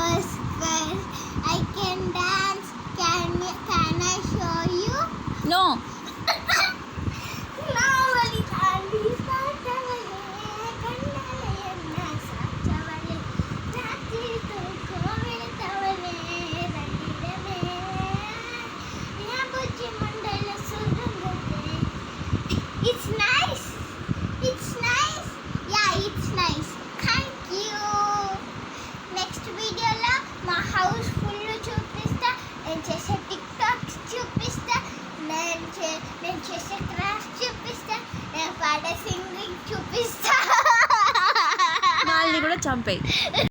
was well. I can dance. Can I show you? నో నావలి తాండి సాటవలే కన్నలయన్న సాచవలే రాత్రితో కోవెతవలే రండిరమే యా బుజ్జి మండల సుగంధతే. It's nice. It's nice. Yeah, it's nice. Thank you. Next వీడియోలో మా హౌస్ ఫుల్ చూపిస్తా. నేను చేసే టిక్టాక్స్ చూపిస్తా. నేను చేసే క్రాఫ్ట్ చూపిస్తా. నేను పాడే సింగింగ్ చూపిస్తా. వాళ్ళని కూడా చంపేయి.